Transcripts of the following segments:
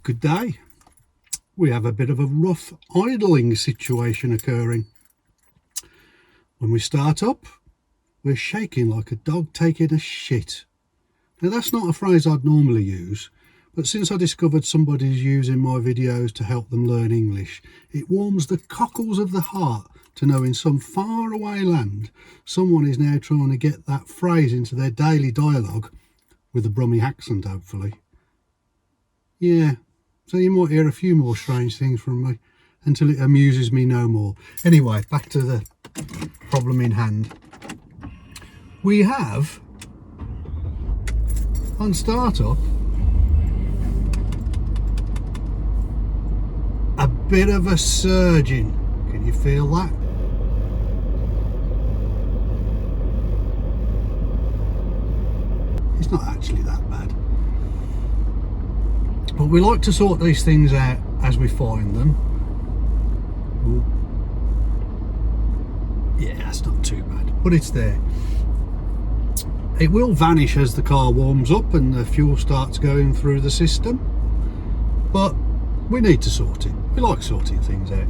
Good day. We have a bit of a rough idling situation occurring. When we start up, we're shaking like a dog taking a shit. Now that's not a phrase I'd normally use, but since I discovered somebody's using my videos to help them learn English, it warms the cockles of the heart to know in some faraway land someone is now trying to get that phrase into their daily dialogue with a Brummie accent, hopefully. Yeah, so you might hear a few more strange things from me until it amuses me no more. Anyway, back to the problem in hand. We have, on startup, a bit of a surging. Can you feel that? It's not actually that bad. But we like to sort these things out as we find them. Ooh. Yeah, that's not too bad, but it's there. It will vanish as the car warms up and the fuel starts going through the system, but we need to sort it. We like sorting things out.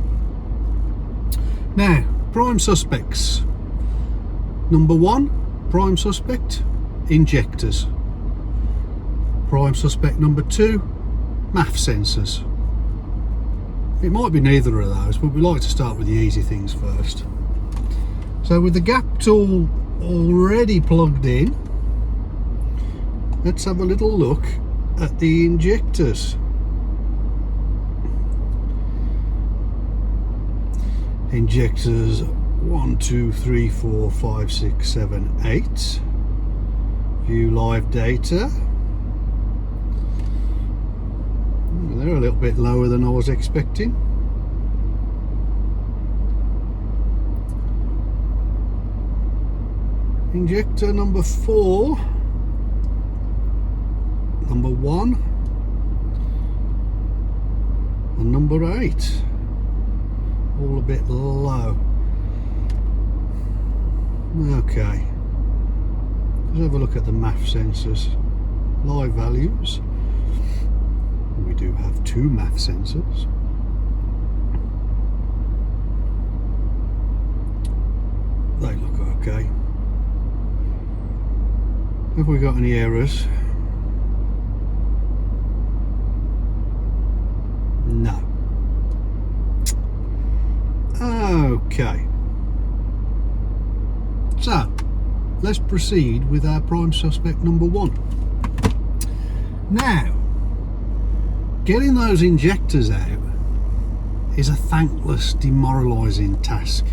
Now, prime suspects. Number one, prime suspect, injectors. Prime suspect number two, MAF sensors. It might be neither of those, but we like to start with the easy things first. So with the gap tool already plugged in, let's have a little look at the injectors. Injectors 1, 2, 3, 4, 5, 6, 7, 8. View live data. They're a little bit lower than I was expecting. Injector number 4, number 1, and number 8. All a bit low. Okay. Let's have a look at the MAF sensors. Live values. We do have 2 MAF sensors. They look okay. Have we got any errors? No. Okay. So, let's proceed with our prime suspect number 1. Now, getting those injectors out is a thankless, demoralising task,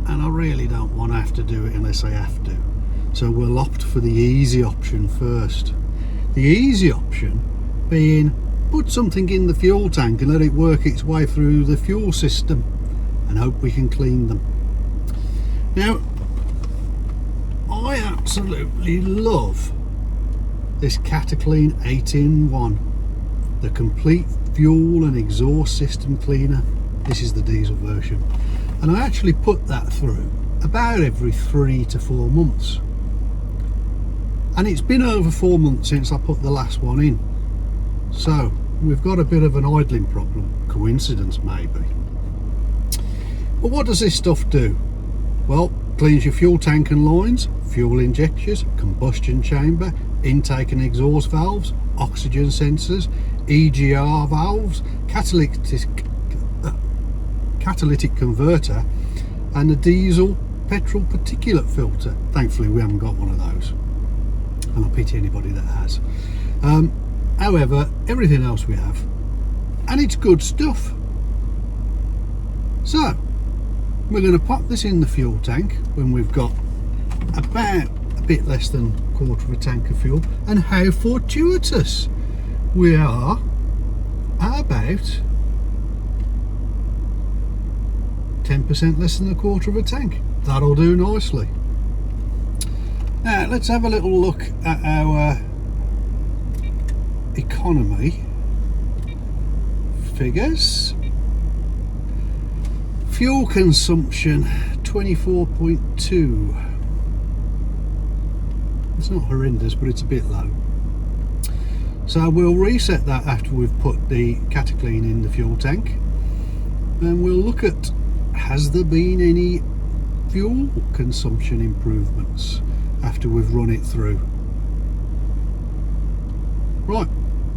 and I really don't want to have to do it unless I have to. So we'll opt for the easy option first. The easy option being put something in the fuel tank and let it work its way through the fuel system and hope we can clean them. Now, I absolutely love this Cataclean 8-in-1. The complete fuel and exhaust system cleaner. This is the diesel version, and I actually put that through about every 3 to 4 months, and it's been over 4 months since I put the last one in, so we've got a bit of an idling problem. Coincidence maybe, but what does this stuff do? Well, cleans your fuel tank and lines, fuel injectors, combustion chamber, intake and exhaust valves, oxygen sensors, EGR valves, catalytic converter, and a diesel petrol particulate filter. Thankfully we haven't got one of those, and I pity anybody that has. However, everything else we have, and it's good stuff. So we're going to pop this in the fuel tank when we've got about a bit less than a quarter of a tank of fuel, and how fortuitous we are about 10% less than a quarter of a tank. That'll do nicely. Now let's have a little look at our economy figures. Fuel consumption 24.2. It's not horrendous, but it's a bit low. So we'll reset that after we've put the Cataclean in the fuel tank, and we'll look at, has there been any fuel consumption improvements after we've run it through. Right,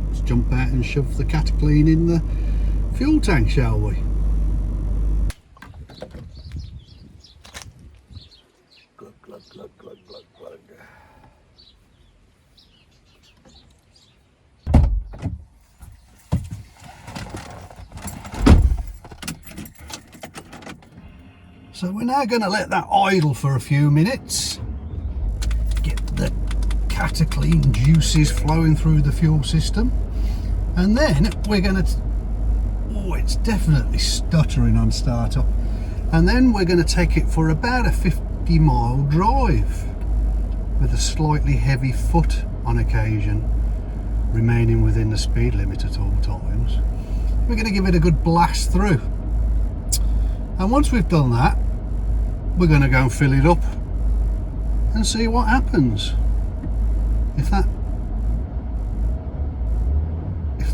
let's jump out and shove the Cataclean in the fuel tank, shall we? Glug, glug, glug, glug, glug, glug. So we're now going to let that idle for a few minutes, get the Cataclean juices flowing through the fuel system, and then we're going to, oh, it's definitely stuttering on startup, and then we're going to take it for about a 50-mile drive with a slightly heavy foot on occasion, remaining within the speed limit at all times. We're going to give it a good blast through, and once we've done that, we're going to go and fill it up and see what happens. If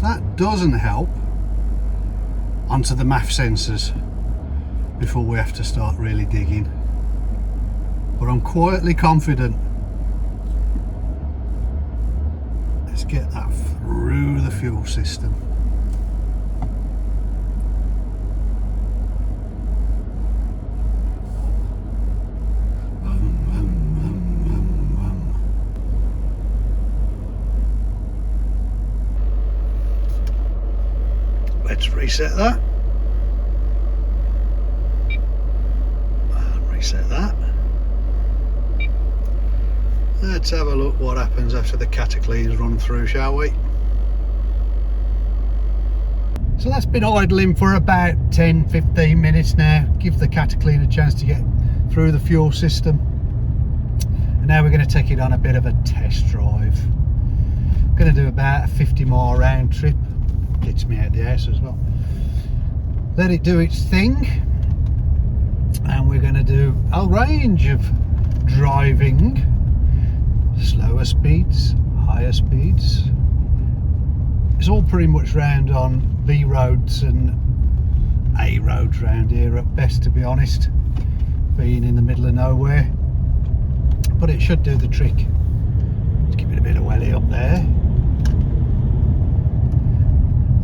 that doesn't help, onto the MAF sensors before we have to start really digging. But I'm quietly confident. Let's get that through the fuel system. Let's reset that. And reset that. Let's have a look what happens after the Cataclean's run through, shall we? So that's been idling for about 10-15 minutes now. Give the Cataclean a chance to get through the fuel system. And now we're going to take it on a bit of a test drive. I'm going to do about a 50-mile round trip. Gets me out the house as well. Let it do its thing, and we're going to do a range of driving, slower speeds, higher speeds. It's all pretty much round on B roads and A roads round here at best, to be honest, being in the middle of nowhere, but it should do the trick. Let's give it a bit of welly up there.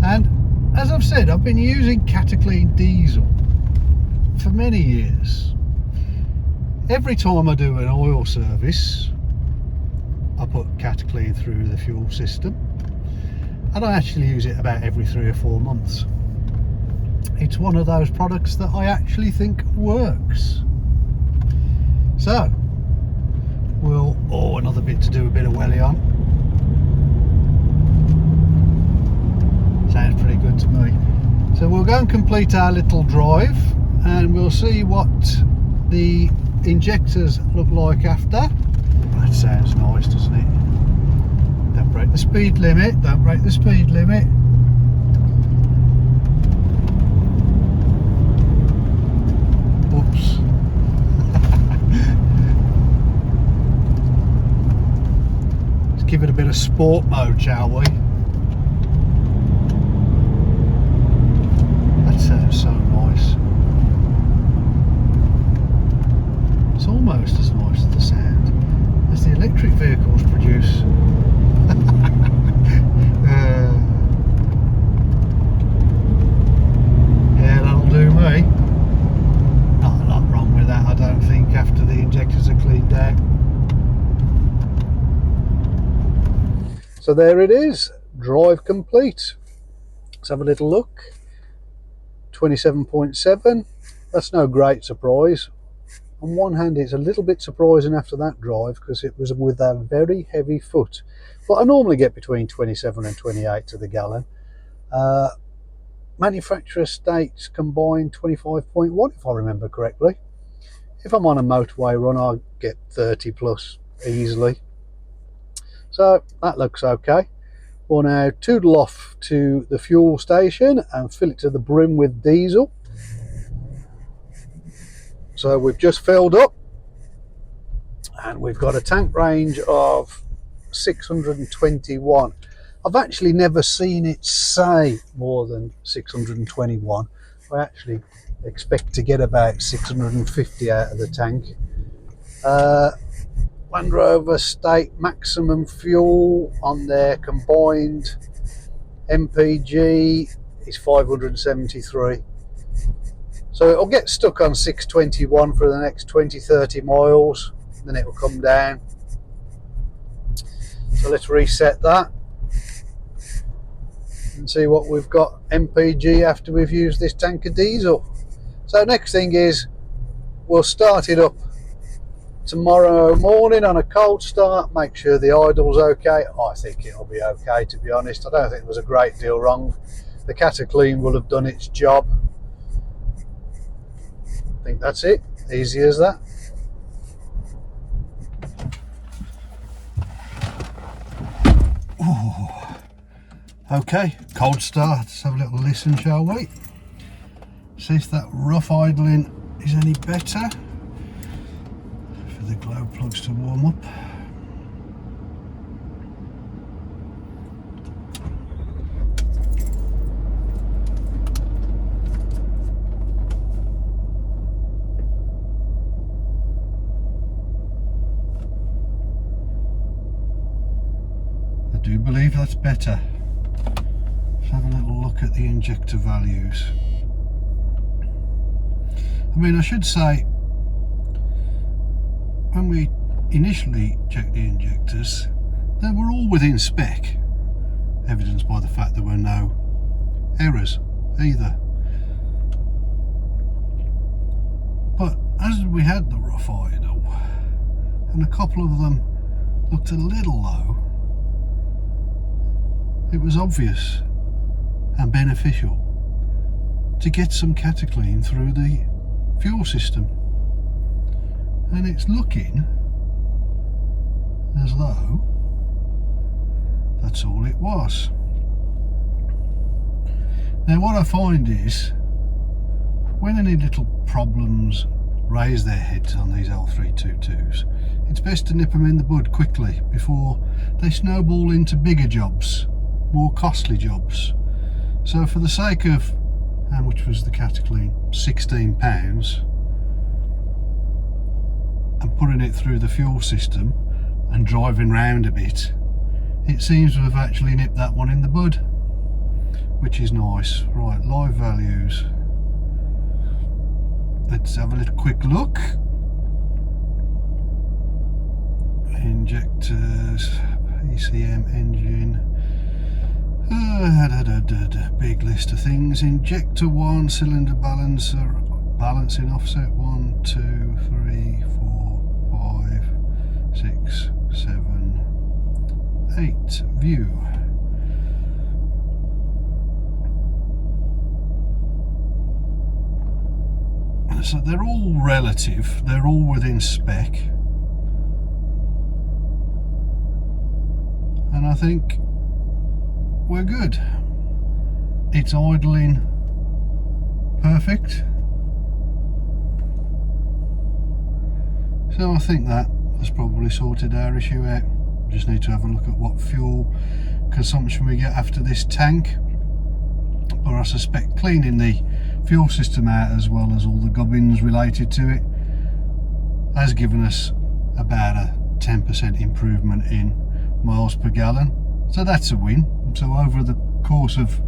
And as I've said, I've been using Cataclean diesel for many years. Every time I do an oil service, I put Cataclean through the fuel system, and I actually use it about every 3 or 4 months. It's one of those products that I actually think works. So we'll, oh, another bit to do a bit of welly on. Sounds pretty good to me. So we'll go and complete our little drive, and we'll see what the injectors look like after. That sounds nice, doesn't it? Don't break the speed limit, don't break the speed limit. Oops. Let's give it a bit of sport mode, shall we? Sounds so nice. It's almost as nice as the sound as the electric vehicles produce. Yeah, that'll do me. Not a lot wrong with that, I don't think, after the injectors are cleaned out. So there it is, drive complete. Let's have a little look. 27.7, that's no great surprise. On one hand, it's a little bit surprising after that drive because it was with a very heavy foot, but I normally get between 27 and 28 to the gallon. Manufacturer states combined 25.1 if I remember correctly. If I'm on a motorway run, I'll get 30 plus easily, so that looks okay. We'll now toodle off to the fuel station and fill it to the brim with diesel. So we've just filled up, and we've got a tank range of 621. I've actually never seen it say more than 621. I actually expect to get about 650 out of the tank. Land Rover state maximum fuel on their combined MPG is 573. So it'll get stuck on 621 for the next 20-30 miles, then it will come down. So let's reset that and see what we've got MPG after we've used this tank of diesel. So next thing is we'll start it up tomorrow morning on a cold start, make sure the idle's okay. I think it'll be okay, to be honest. I don't think there was a great deal wrong. The Cataclean will have done its job. I think that's it, easy as that. Ooh. Okay, cold start. Let's have a little listen, shall we? See if that rough idling is any better. For the glow plugs to warm up. I do believe that's better. Let's have a little look at the injector values. I mean, I should say, when we initially checked the injectors, they were all within spec, evidenced by the fact there were no errors either. But as we had the rough idle, and a couple of them looked a little low, it was obvious and beneficial to get some Cataclean through the fuel system. And it's looking as though that's all it was. Now what I find is, when any little problems raise their heads on these L322s, it's best to nip them in the bud quickly before they snowball into bigger jobs, more costly jobs. So for the sake of, how much was the Cataclean? £16, and putting it through the fuel system and driving round a bit, it seems to have actually nipped that one in the bud, which is nice. Right, live values. Let's have a little quick look. Injectors, PCM, engine. Big list of things. Injector 1, cylinder balancer, balancing offset 1, 2, 3, 4, 5, 6, 7, 8. View. So they're all relative, they're all within spec, and I think we're good. It's idling perfect, so I think that has probably sorted our issue out. Just need to have a look at what fuel consumption we get after this tank, but I suspect cleaning the fuel system out as well as all the gubbins related to it has given us about a 10% improvement in miles per gallon, so that's a win. So over the course of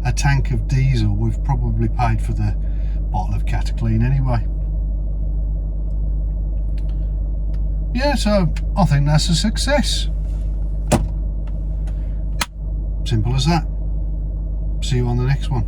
a tank of diesel, we've probably paid for the bottle of Cataclean anyway. Yeah, so I think that's a success. Simple as that. See you on the next one.